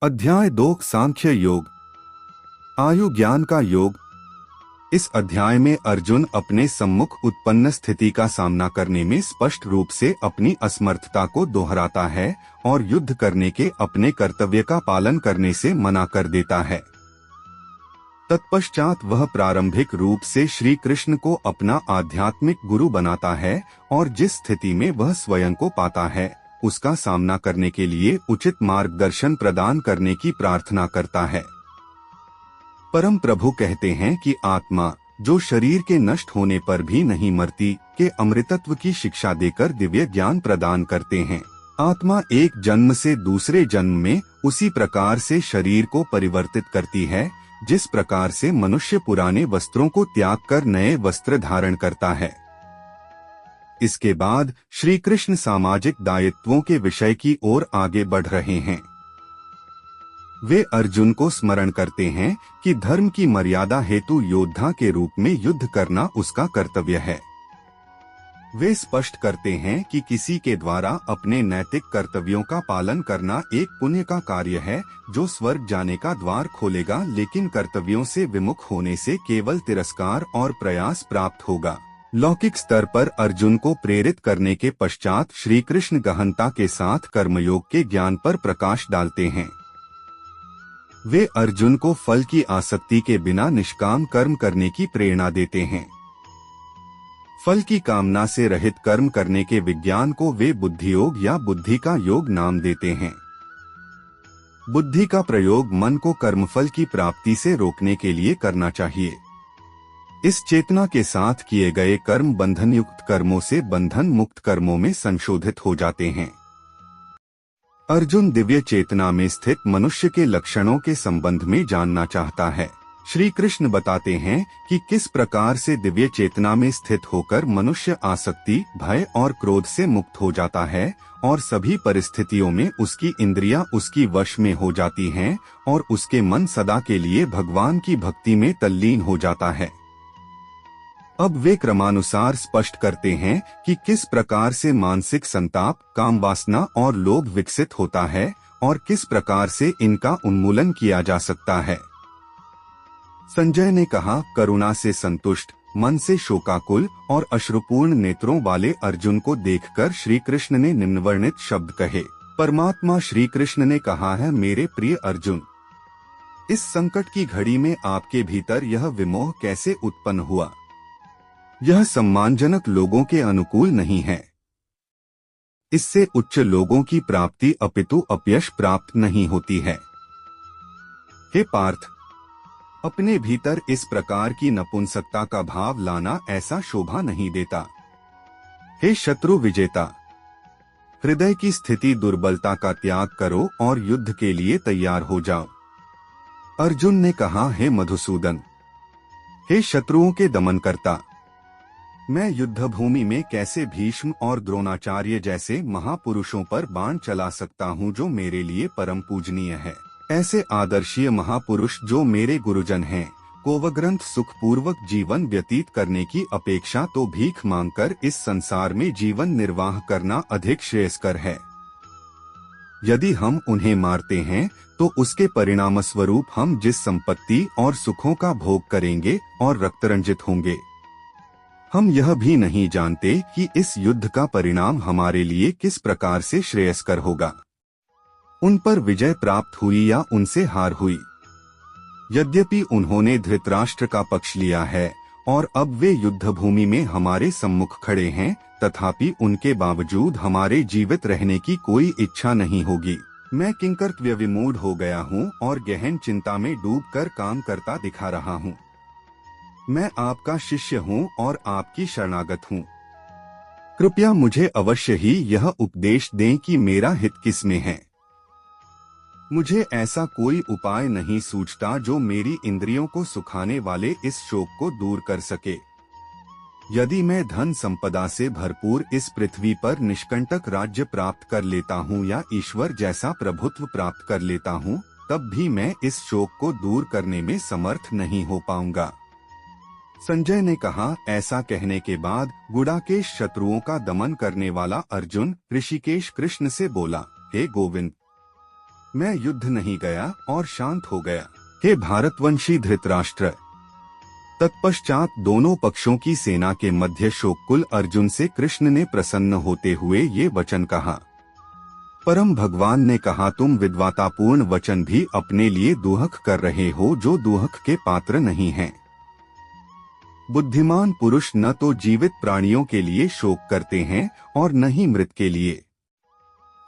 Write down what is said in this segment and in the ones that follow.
अध्याय 2 सांख्य योग। आयु ज्ञान का योग। इस अध्याय में अर्जुन अपने सम्मुख उत्पन्न स्थिति का सामना करने में स्पष्ट रूप से अपनी असमर्थता को दोहराता है और युद्ध करने के अपने कर्तव्य का पालन करने से मना कर देता है। तत्पश्चात वह प्रारंभिक रूप से श्री कृष्ण को अपना आध्यात्मिक गुरु बनाता है और जिस स्थिति में वह स्वयं को पाता है उसका सामना करने के लिए उचित मार्गदर्शन प्रदान करने की प्रार्थना करता है। परम प्रभु कहते हैं कि आत्मा जो शरीर के नष्ट होने पर भी नहीं मरती के अमृतत्व की शिक्षा देकर दिव्य ज्ञान प्रदान करते हैं। आत्मा एक जन्म से दूसरे जन्म में उसी प्रकार से शरीर को परिवर्तित करती है जिस प्रकार से मनुष्य पुराने वस्त्रों को त्याग कर नए वस्त्र धारण करता है। इसके बाद श्री कृष्ण सामाजिक दायित्वों के विषय की ओर आगे बढ़ रहे हैं। वे अर्जुन को स्मरण करते हैं कि धर्म की मर्यादा हेतु योद्धा के रूप में युद्ध करना उसका कर्तव्य है। वे स्पष्ट करते हैं कि किसी के द्वारा अपने नैतिक कर्तव्यों का पालन करना एक पुण्य का कार्य है जो स्वर्ग जाने का द्वार खोलेगा, लेकिन कर्तव्यों से विमुख होने से केवल तिरस्कार और प्रयास प्राप्त होगा। लौकिक स्तर पर अर्जुन को प्रेरित करने के पश्चात श्री कृष्ण गहनता के साथ कर्मयोग के ज्ञान पर प्रकाश डालते हैं। वे अर्जुन को फल की आसक्ति के बिना निष्काम कर्म करने की प्रेरणा देते हैं। फल की कामना से रहित कर्म करने के विज्ञान को वे बुद्धियोग या बुद्धि का योग नाम देते हैं। बुद्धि का प्रयोग मन को कर्मफल की प्राप्ति से रोकने के लिए करना चाहिए। इस चेतना के साथ किए गए कर्म बंधन युक्त कर्मों से बंधन मुक्त कर्मों में संशोधित हो जाते हैं। अर्जुन दिव्य चेतना में स्थित मनुष्य के लक्षणों के संबंध में जानना चाहता है। श्री कृष्ण बताते हैं कि किस प्रकार से दिव्य चेतना में स्थित होकर मनुष्य आसक्ति, भय और क्रोध से मुक्त हो जाता है और सभी परिस्थितियों में उसकी इंद्रियां उसकी वश में हो जाती हैं और उसके मन सदा के लिए भगवान की भक्ति में तल्लीन हो जाता है। अब वे क्रमानुसार स्पष्ट करते हैं कि किस प्रकार से मानसिक संताप, काम वासना और लोभ विकसित होता है और किस प्रकार से इनका उन्मूलन किया जा सकता है। संजय ने कहा, करुणा से संतुष्ट, मन से शोकाकुल और अश्रुपूर्ण नेत्रों वाले अर्जुन को देखकर श्री कृष्ण ने निम्नवर्णित शब्द कहे। परमात्मा श्री कृष्ण ने कहा है, मेरे प्रिय अर्जुन, इस संकट की घड़ी में आपके भीतर यह विमोह कैसे उत्पन्न हुआ? यह सम्मानजनक लोगों के अनुकूल नहीं है। इससे उच्च लोगों की प्राप्ति अपितु अपयश प्राप्त नहीं होती है। हे पार्थ, अपने भीतर इस प्रकार की नपुंसकता का भाव लाना ऐसा शोभा नहीं देता। हे शत्रु विजेता, हृदय की स्थिति दुर्बलता का त्याग करो और युद्ध के लिए तैयार हो जाओ। अर्जुन ने कहा, हे मधुसूदन, हे शत्रुओं के दमन करता, मैं युद्ध भूमि में कैसे भीष्म और द्रोणाचार्य जैसे महापुरुषों पर बाण चला सकता हूँ जो मेरे लिए परम पूजनीय है। ऐसे आदर्शीय महापुरुष जो मेरे गुरुजन हैं, कोवग्रंथ सुखपूर्वक जीवन व्यतीत करने की अपेक्षा तो भीख मांगकर इस संसार में जीवन निर्वाह करना अधिक श्रेयस्कर है। यदि हम उन्हें मारते हैं तो उसके परिणाम स्वरूप हम जिस संपत्ति और सुखों का भोग करेंगे और रक्तरंजित होंगे, हम यह भी नहीं जानते कि इस युद्ध का परिणाम हमारे लिए किस प्रकार से श्रेयस्कर होगा। उन पर विजय प्राप्त हुई या उनसे हार हुई। यद्यपि उन्होंने धृतराष्ट्र का पक्ष लिया है और अब वे युद्ध भूमि में हमारे सम्मुख खड़े हैं, तथापि उनके बावजूद हमारे जीवित रहने की कोई इच्छा नहीं होगी। मैं किंकर्तव्य विमूढ़ हो गया हूँ और गहन चिंता में डूबकर काम करता दिखा रहा हूँ। मैं आपका शिष्य हूँ और आपकी शरणागत हूँ। कृपया मुझे अवश्य ही यह उपदेश दें कि मेरा हित किस में है। मुझे ऐसा कोई उपाय नहीं सूझता जो मेरी इंद्रियों को सुखाने वाले इस शोक को दूर कर सके। यदि मैं धन संपदा से भरपूर इस पृथ्वी पर निष्कंटक राज्य प्राप्त कर लेता हूँ या ईश्वर जैसा प्रभुत्व प्राप्त कर लेता हूँ, तब भी मैं इस शोक को दूर करने में समर्थ नहीं हो पाऊंगा। संजय ने कहा, ऐसा कहने के बाद गुडाकेश शत्रुओं का दमन करने वाला अर्जुन ऋषिकेश कृष्ण से बोला, हे गोविंद, मैं युद्ध नहीं गया और शांत हो गया। हे भारतवंशी धृतराष्ट्र। तत्पश्चात दोनों पक्षों की सेना के मध्य शोककुल अर्जुन से कृष्ण ने प्रसन्न होते हुए ये वचन कहा। परम भगवान ने कहा, तुम विद्वतापूर्ण वचन भी अपने लिए दुहक कर रहे हो जो दुहक के पात्र नहीं हैं। बुद्धिमान पुरुष न तो जीवित प्राणियों के लिए शोक करते हैं और न ही मृत के लिए।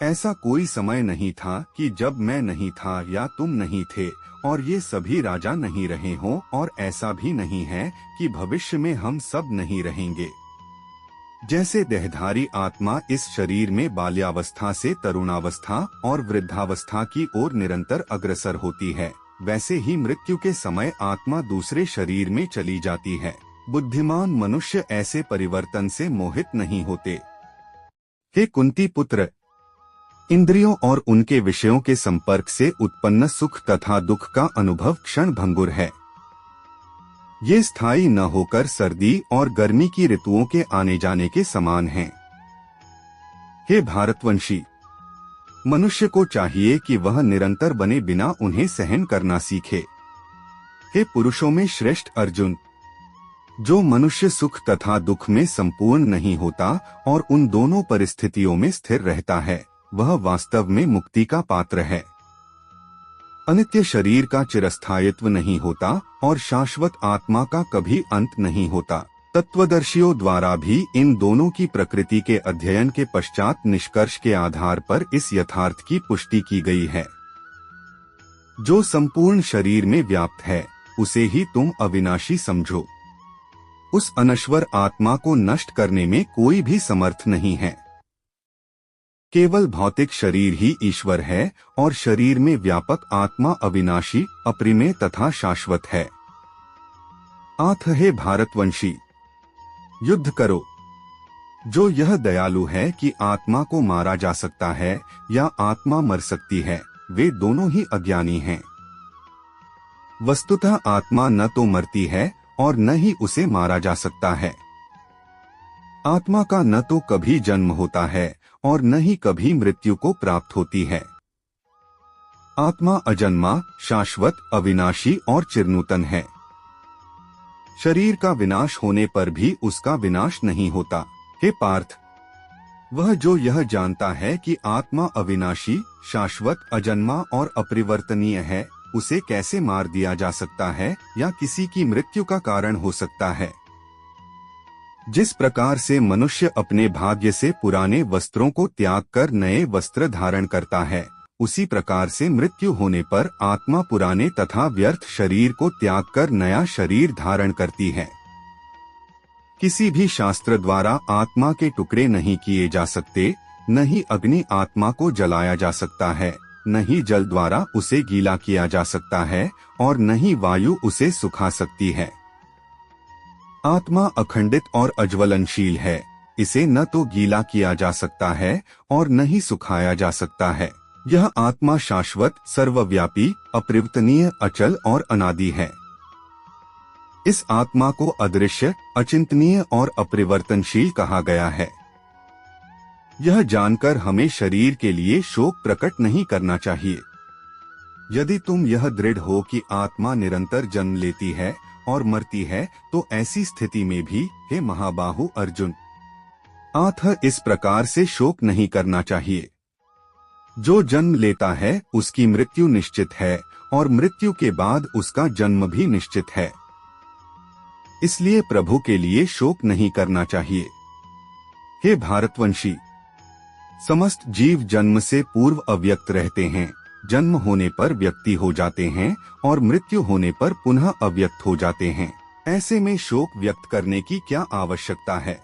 ऐसा कोई समय नहीं था कि जब मैं नहीं था या तुम नहीं थे और ये सभी राजा नहीं रहे हों, और ऐसा भी नहीं है कि भविष्य में हम सब नहीं रहेंगे। जैसे देहधारी आत्मा इस शरीर में बाल्यावस्था से तरुणावस्था और वृद्धावस्था की ओर निरंतर अग्रसर होती है, वैसे ही मृत्यु के समय आत्मा दूसरे शरीर में चली जाती है। बुद्धिमान मनुष्य ऐसे परिवर्तन से मोहित नहीं होते। हे कुंती पुत्र, इंद्रियों और उनके विषयों के संपर्क से उत्पन्न सुख तथा दुख का अनुभव क्षण भंगुर है। ये स्थायी न होकर सर्दी और गर्मी की ऋतुओं के आने जाने के समान हैं। हे भारतवंशी, मनुष्य को चाहिए कि वह निरंतर बने बिना उन्हें सहन करना सीखे। हे पुरुषों में श्रेष्ठ अर्जुन, जो मनुष्य सुख तथा दुख में संपूर्ण नहीं होता और उन दोनों परिस्थितियों में स्थिर रहता है, वह वास्तव में मुक्ति का पात्र है। अनित्य शरीर का चिरस्थायित्व नहीं होता और शाश्वत आत्मा का कभी अंत नहीं होता। तत्वदर्शियों द्वारा भी इन दोनों की प्रकृति के अध्ययन के पश्चात निष्कर्ष के आधार पर इस यथार्थ की पुष्टि की गई है। जो संपूर्ण शरीर में व्याप्त है, उसे ही तुम अविनाशी समझो। उस अनश्वर आत्मा को नष्ट करने में कोई भी समर्थ नहीं है। केवल भौतिक शरीर ही ईश्वर है और शरीर में व्यापक आत्मा अविनाशी, अप्रिमेय तथा शाश्वत है। आथ हे भारतवंशी, युद्ध करो। जो यह दयालु है कि आत्मा को मारा जा सकता है या आत्मा मर सकती है, वे दोनों ही अज्ञानी हैं। वस्तुतः आत्मा न तो मरती है और न ही उसे मारा जा सकता है। आत्मा का न तो कभी जन्म होता है और न ही कभी मृत्यु को प्राप्त होती है। आत्मा अजन्मा, शाश्वत, अविनाशी और चिरनूतन है। शरीर का विनाश होने पर भी उसका विनाश नहीं होता। हे पार्थ, वह जो यह जानता है कि आत्मा अविनाशी, शाश्वत, अजन्मा और अपरिवर्तनीय है, उसे कैसे मार दिया जा सकता है या किसी की मृत्यु का कारण हो सकता है। जिस प्रकार से मनुष्य अपने भाग्य से पुराने वस्त्रों को त्याग कर नए वस्त्र धारण करता है, उसी प्रकार से मृत्यु होने पर आत्मा पुराने तथा व्यर्थ शरीर को त्याग कर नया शरीर धारण करती है। किसी भी शास्त्र द्वारा आत्मा के टुकड़े नहीं किए जा सकते, न ही अग्नि आत्मा को जलाया जा सकता है, न ही जल द्वारा उसे गीला किया जा सकता है और न ही वायु उसे सुखा सकती है। आत्मा अखंडित और अज्वलनशील है, इसे न तो गीला किया जा सकता है और न ही सुखाया जा सकता है। यह आत्मा शाश्वत, सर्वव्यापी, अपरिवर्तनीय, अचल और अनादि है। इस आत्मा को अदृश्य, अचिंतनीय और अपरिवर्तनशील कहा गया है। यह जानकर हमें शरीर के लिए शोक प्रकट नहीं करना चाहिए। यदि तुम यह दृढ़ हो कि आत्मा निरंतर जन्म लेती है और मरती है, तो ऐसी स्थिति में भी, हे महाबाहु अर्जुन, आत्मा इस प्रकार से शोक नहीं करना चाहिए। जो जन्म लेता है उसकी मृत्यु निश्चित है और मृत्यु के बाद उसका जन्म भी निश्चित है। इसलिए प्रभु के लिए शोक नहीं करना चाहिए। हे भारतवंशी, समस्त जीव जन्म से पूर्व अव्यक्त रहते हैं, जन्म होने पर व्यक्ति हो जाते हैं और मृत्यु होने पर पुनः अव्यक्त हो जाते हैं। ऐसे में शोक व्यक्त करने की क्या आवश्यकता है?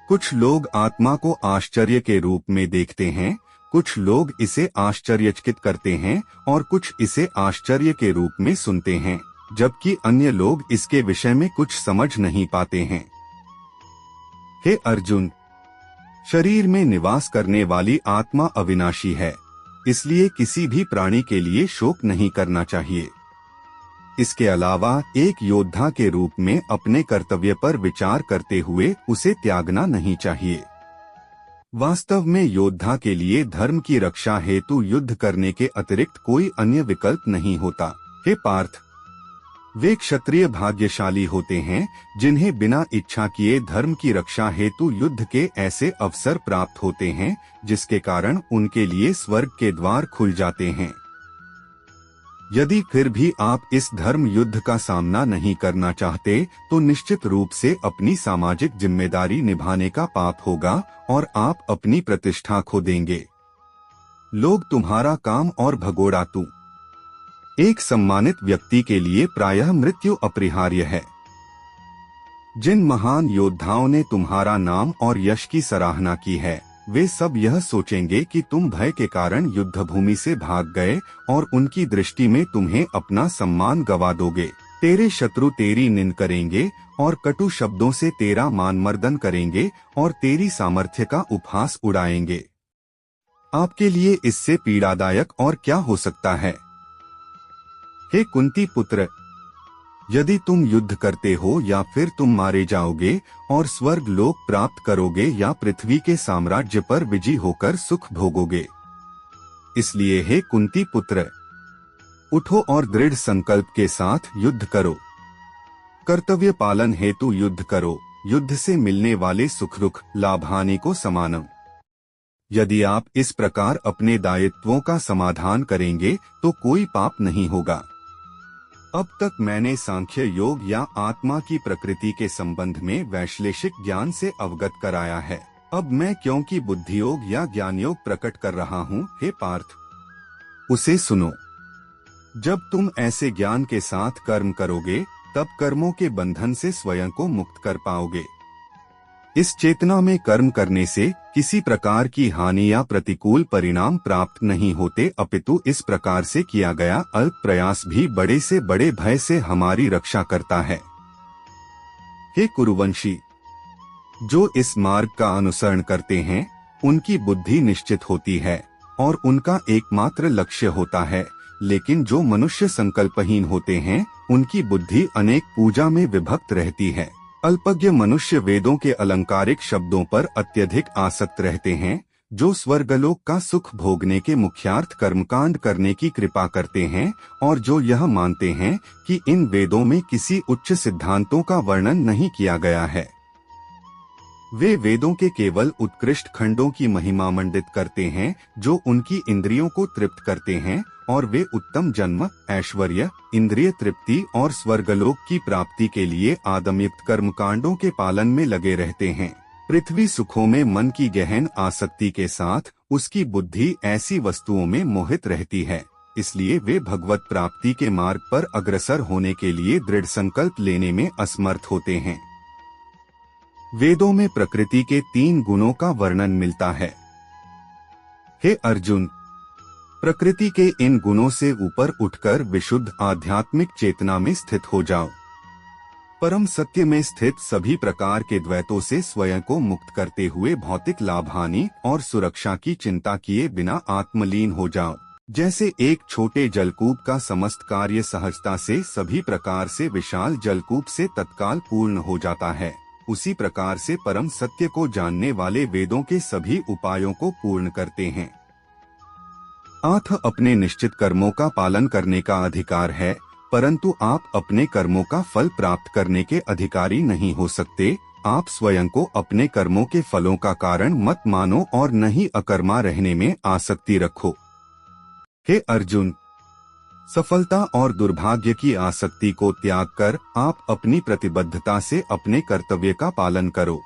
कुछ लोग आत्मा को आश्चर्य के रूप में देखते हैं, कुछ लोग इसे आश्चर्यचकित करते हैं और कुछ इसे आश्चर्य के रूप में सुनते हैं, जबकि अन्य लोग इसके विषय में कुछ समझ नहीं पाते हैं। हे अर्जुन, शरीर में निवास करने वाली आत्मा अविनाशी है, इसलिए किसी भी प्राणी के लिए शोक नहीं करना चाहिए। इसके अलावा एक योद्धा के रूप में अपने कर्तव्य पर विचार करते हुए उसे त्यागना नहीं चाहिए। वास्तव में योद्धा के लिए धर्म की रक्षा हेतु युद्ध करने के अतिरिक्त कोई अन्य विकल्प नहीं होता। हे पार्थ, वे क्षत्रिय भाग्यशाली होते हैं जिन्हें बिना इच्छा किए धर्म की रक्षा हेतु युद्ध के ऐसे अवसर प्राप्त होते हैं जिसके कारण उनके लिए स्वर्ग के द्वार खुल जाते हैं। यदि फिर भी आप इस धर्म युद्ध का सामना नहीं करना चाहते तो निश्चित रूप से अपनी सामाजिक जिम्मेदारी निभाने का पाप होगा और आप अपनी प्रतिष्ठा खो देंगे। लोग तुम्हारा काम और भगोड़ा तू। एक सम्मानित व्यक्ति के लिए प्रायः मृत्यु अपरिहार्य है। जिन महान योद्धाओं ने तुम्हारा नाम और यश की सराहना की है वे सब यह सोचेंगे कि तुम भय के कारण युद्ध भूमि से भाग गए और उनकी दृष्टि में तुम्हें अपना सम्मान गवा दोगे। तेरे शत्रु तेरी निंद करेंगे और कटु शब्दों से तेरा मानमर्दन करेंगे और तेरी सामर्थ्य का उपहास उड़ाएंगे। आपके लिए इससे पीड़ादायक और क्या हो सकता है? हे कुंती पुत्र, यदि तुम युद्ध करते हो या फिर तुम मारे जाओगे और स्वर्ग लोक प्राप्त करोगे या पृथ्वी के साम्राज्य पर विजयी होकर सुख भोगोगे। इसलिए हे कुंती पुत्र, उठो और दृढ़ संकल्प के साथ युद्ध करो। कर्तव्य पालन हेतु युद्ध करो। युद्ध से मिलने वाले सुख दुख लाभ हानि को समानम। यदि आप इस प्रकार अपने दायित्वों का समाधान करेंगे तो कोई पाप नहीं होगा। अब तक मैंने सांख्य योग या आत्मा की प्रकृति के संबंध में वैश्लेषिक ज्ञान से अवगत कराया है। अब मैं क्योंकि बुद्धि योग या ज्ञान योग प्रकट कर रहा हूँ, हे पार्थ, उसे सुनो। जब तुम ऐसे ज्ञान के साथ कर्म करोगे तब कर्मों के बंधन से स्वयं को मुक्त कर पाओगे। इस चेतना में कर्म करने से किसी प्रकार की हानि या प्रतिकूल परिणाम प्राप्त नहीं होते, अपितु इस प्रकार से किया गया अल्प प्रयास भी बड़े से बड़े भय से हमारी रक्षा करता है। हे कुरुवंशी, जो इस मार्ग का अनुसरण करते हैं उनकी बुद्धि निश्चित होती है और उनका एकमात्र लक्ष्य होता है, लेकिन जो मनुष्य संकल्पहीन होते हैं उनकी बुद्धि अनेक पूजा में विभक्त रहती है। अल्पज्ञ मनुष्य वेदों के अलंकारिक शब्दों पर अत्यधिक आसक्त रहते हैं, जो स्वर्गलोक का सुख भोगने के मुख्यार्थ कर्मकांड करने की कृपा करते हैं और जो यह मानते हैं कि इन वेदों में किसी उच्च सिद्धांतों का वर्णन नहीं किया गया है। वे वेदों के केवल उत्कृष्ट खंडों की महिमा मंडित करते हैं जो उनकी इंद्रियों को तृप्त करते हैं, और वे उत्तम जन्म, ऐश्वर्य, इंद्रिय तृप्ति और स्वर्गलोक की प्राप्ति के लिए आदमयुक्त कर्मकांडों के पालन में लगे रहते हैं। पृथ्वी सुखों में मन की गहन आसक्ति के साथ उसकी बुद्धि ऐसी वस्तुओं में मोहित रहती है, इसलिए वे भगवत प्राप्ति के मार्ग पर अग्रसर होने के लिए दृढ़ संकल्प लेने में असमर्थ होते हैं। वेदों में प्रकृति के 3 गुणों का वर्णन मिलता है। हे अर्जुन, प्रकृति के इन गुणों से ऊपर उठकर विशुद्ध आध्यात्मिक चेतना में स्थित हो जाओ। परम सत्य में स्थित सभी प्रकार के द्वैतों से स्वयं को मुक्त करते हुए भौतिक लाभ हानि और सुरक्षा की चिंता किए बिना आत्मलीन हो जाओ। जैसे एक छोटे जलकूप का समस्त कार्य सहजता से सभी प्रकार से विशाल जलकूप से तत्काल पूर्ण हो जाता है, उसी प्रकार से परम सत्य को जानने वाले वेदों के सभी उपायों को पूर्ण करते हैं। आठ अपने निश्चित कर्मों का पालन करने का अधिकार है, परंतु आप अपने कर्मों का फल प्राप्त करने के अधिकारी नहीं हो सकते। आप स्वयं को अपने कर्मों के फलों का कारण मत मानो और न ही अकर्मा रहने में आसक्ति रखो। हे अर्जुन, सफलता और दुर्भाग्य की आसक्ति को त्याग कर आप अपनी प्रतिबद्धता से अपने कर्तव्य का पालन करो।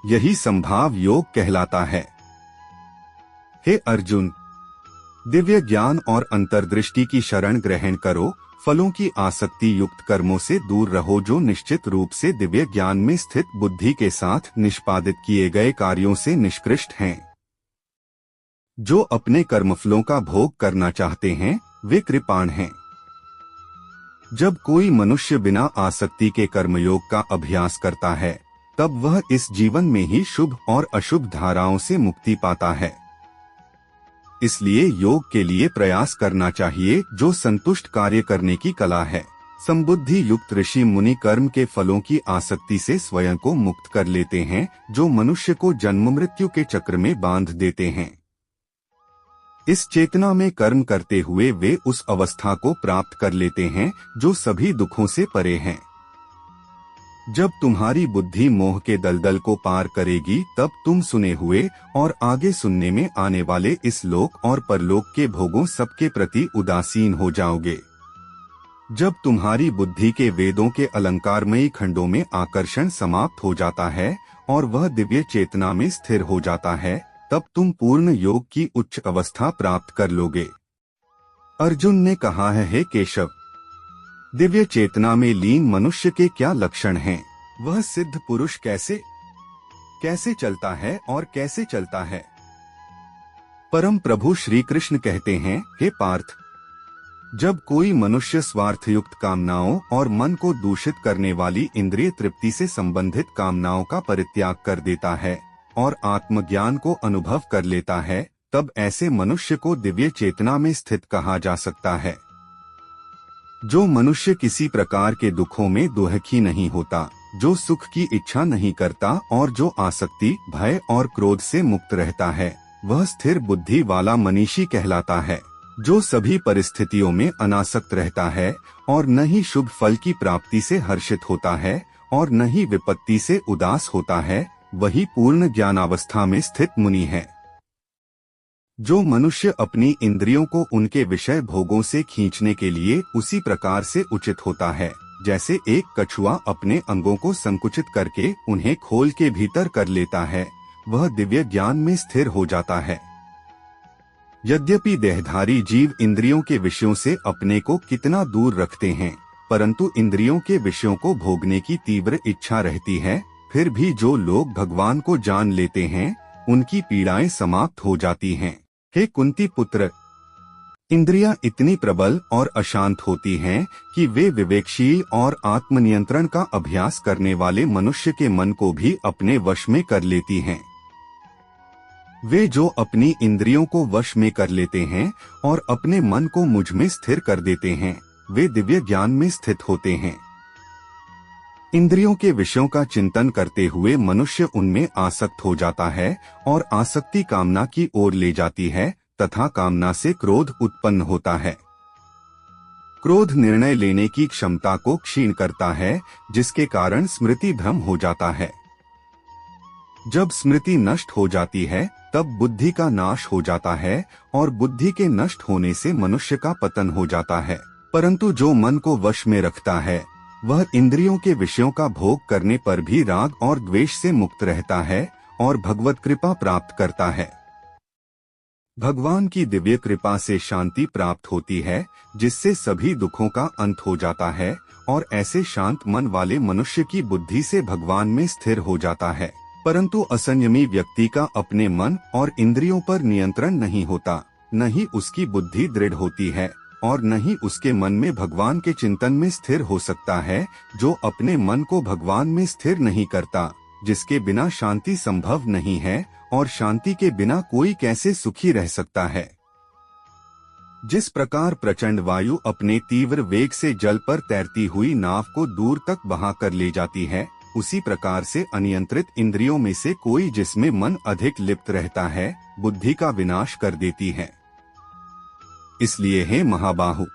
यही संभाव योग कहलाता है। हे अर्जुन, दिव्य ज्ञान और अंतर्दृष्टि की शरण ग्रहण करो। फलों की आसक्ति युक्त कर्मों से दूर रहो जो निश्चित रूप से दिव्य ज्ञान में स्थित बुद्धि के साथ निष्पादित किए गए कार्यों से निष्कृष्ट हैं। जो अपने कर्मफलों का भोग करना चाहते हैं वे कृपाण हैं। जब कोई मनुष्य बिना आसक्ति के कर्मयोग का अभ्यास करता है तब वह इस जीवन में ही शुभ और अशुभ धाराओं से मुक्ति पाता है। इसलिए योग के लिए प्रयास करना चाहिए जो संतुष्ट कार्य करने की कला है। संबुद्धि युक्त ऋषि मुनि कर्म के फलों की आसक्ति से स्वयं को मुक्त कर लेते हैं, जो मनुष्य को जन्म मृत्यु के चक्र में बांध देते हैं। इस चेतना में कर्म करते हुए वे उस अवस्था को प्राप्त कर लेते हैं जो सभी दुखों से परे है। जब तुम्हारी बुद्धि मोह के दलदल को पार करेगी, तब तुम सुने हुए और आगे सुनने में आने वाले इस लोक और परलोक के भोगों सबके प्रति उदासीन हो जाओगे। जब तुम्हारी बुद्धि के वेदों के अलंकारमयी खंडों में आकर्षण समाप्त हो जाता है और वह दिव्य चेतना में स्थिर हो जाता है, तब तुम पूर्ण योग की उच्च अवस्था प्राप्त कर लोगे। अर्जुन ने कहा है, हे केशव, दिव्य चेतना में लीन मनुष्य के क्या लक्षण हैं? वह सिद्ध पुरुष कैसे चलता है और कैसे चलता है? परम प्रभु श्री कृष्ण कहते हैं, हे पार्थ, जब कोई मनुष्य स्वार्थयुक्त कामनाओं और मन को दूषित करने वाली इंद्रिय तृप्ति से संबंधित कामनाओं का परित्याग कर देता है और आत्मज्ञान को अनुभव कर लेता है, तब ऐसे मनुष्य को दिव्य चेतना में स्थित कहा जा सकता है। जो मनुष्य किसी प्रकार के दुखों में दुखी नहीं होता, जो सुख की इच्छा नहीं करता और जो आसक्ति, भय और क्रोध से मुक्त रहता है, वह स्थिर बुद्धि वाला मनीषी कहलाता है। जो सभी परिस्थितियों में अनासक्त रहता है और न ही शुभ फल की प्राप्ति से हर्षित होता है और न ही विपत्ति से उदास होता है, वही पूर्ण ज्ञानावस्था में स्थित मुनि है। जो मनुष्य अपनी इंद्रियों को उनके विषय भोगों से खींचने के लिए उसी प्रकार से उचित होता है जैसे एक कछुआ अपने अंगों को संकुचित करके उन्हें खोल के भीतर कर लेता है, वह दिव्य ज्ञान में स्थिर हो जाता है। यद्यपि देहधारी जीव इंद्रियों के विषयों से अपने को कितना दूर रखते हैं, परंतु इंद्रियों के विषयों को भोगने की तीव्र इच्छा रहती है। फिर भी जो लोग भगवान को जान लेते हैं, उनकी पीड़ाएं समाप्त हो जाती हैं। हे कुंती पुत्र, इंद्रियां इतनी प्रबल और अशांत होती हैं कि वे विवेकशील और आत्मनियंत्रण का अभ्यास करने वाले मनुष्य के मन को भी अपने वश में कर लेती हैं। वे जो अपनी इंद्रियों को वश में कर लेते हैं और अपने मन को मुझ में स्थिर कर देते हैं, वे दिव्य ज्ञान में स्थित होते हैं। इंद्रियों के विषयों का चिंतन करते हुए मनुष्य उनमें आसक्त हो जाता है और आसक्ति कामना की ओर ले जाती है तथा कामना से क्रोध उत्पन्न होता है। क्रोध निर्णय लेने की क्षमता को क्षीण करता है, जिसके कारण स्मृति भ्रम हो जाता है। जब स्मृति नष्ट हो जाती है, तब बुद्धि का नाश हो जाता है और बुद्धि के नष्ट होने से मनुष्य का पतन हो जाता है। परंतु जो मन को वश में रखता है, वह इंद्रियों के विषयों का भोग करने पर भी राग और द्वेष से मुक्त रहता है और भगवत कृपा प्राप्त करता है। भगवान की दिव्य कृपा से शांति प्राप्त होती है, जिससे सभी दुखों का अंत हो जाता है और ऐसे शांत मन वाले मनुष्य की बुद्धि से भगवान में स्थिर हो जाता है। परंतु असंयमी व्यक्ति का अपने मन और इंद्रियों पर नियंत्रण नहीं होता, न ही उसकी बुद्धि दृढ़ होती है और न ही उसके मन में भगवान के चिंतन में स्थिर हो सकता है। जो अपने मन को भगवान में स्थिर नहीं करता, जिसके बिना शांति संभव नहीं है और शांति के बिना कोई कैसे सुखी रह सकता है। जिस प्रकार प्रचंड वायु अपने तीव्र वेग से जल पर तैरती हुई नाव को दूर तक बहा कर ले जाती है, उसी प्रकार से अनियंत्रित इंद्रियों में से कोई जिसमें मन अधिक लिप्त रहता है, बुद्धि का विनाश कर देती है। इसलिए हे महाबाहु,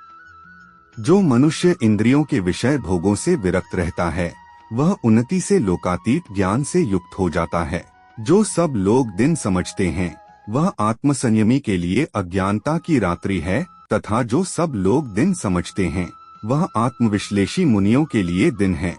जो मनुष्य इंद्रियों के विषय भोगों से विरक्त रहता है, वह उन्नति से लोकातीत ज्ञान से युक्त हो जाता है। जो सब लोग दिन समझते हैं, वह आत्मसंयमी के लिए अज्ञानता की रात्रि है, तथा जो सब लोग दिन समझते हैं, वह आत्मविश्लेषी मुनियों के लिए दिन है।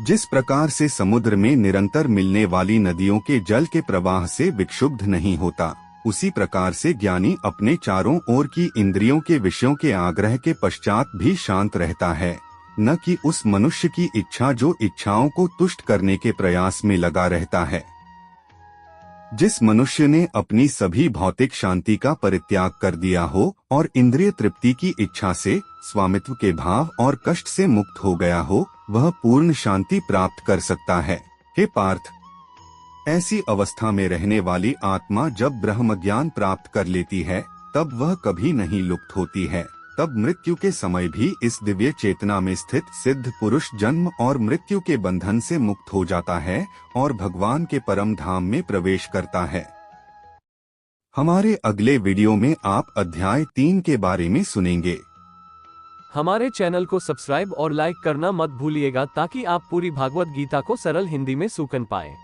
जिस प्रकार से समुद्र में निरंतर मिलने वाली नदियों के जल के प्रवाह से विक्षुब्ध नहीं होता, उसी प्रकार से ज्ञानी अपने चारों ओर की इंद्रियों के विषयों के आग्रह के पश्चात भी शांत रहता है, न कि उस मनुष्य की इच्छा जो इच्छाओं को तुष्ट करने के प्रयास में लगा रहता है। जिस मनुष्य ने अपनी सभी भौतिक शांति का परित्याग कर दिया हो और इंद्रिय तृप्ति की इच्छा से, स्वामित्व के भाव और कष्ट से मुक्त हो गया हो, वह पूर्ण शांति प्राप्त कर सकता है। हे पार्थ, ऐसी अवस्था में रहने वाली आत्मा जब ब्रह्म ज्ञान प्राप्त कर लेती है, तब वह कभी नहीं लुप्त होती है तब मृत्यु के समय भी इस दिव्य चेतना में स्थित सिद्ध पुरुष जन्म और मृत्यु के बंधन से मुक्त हो जाता है और भगवान के परम धाम में प्रवेश करता है। हमारे अगले वीडियो में आप अध्याय 3 के बारे में सुनेंगे। हमारे चैनल को सब्सक्राइब और लाइक करना मत भूलिएगा ताकि आप पूरी भागवत गीता को सरल हिंदी में सुन पाएं।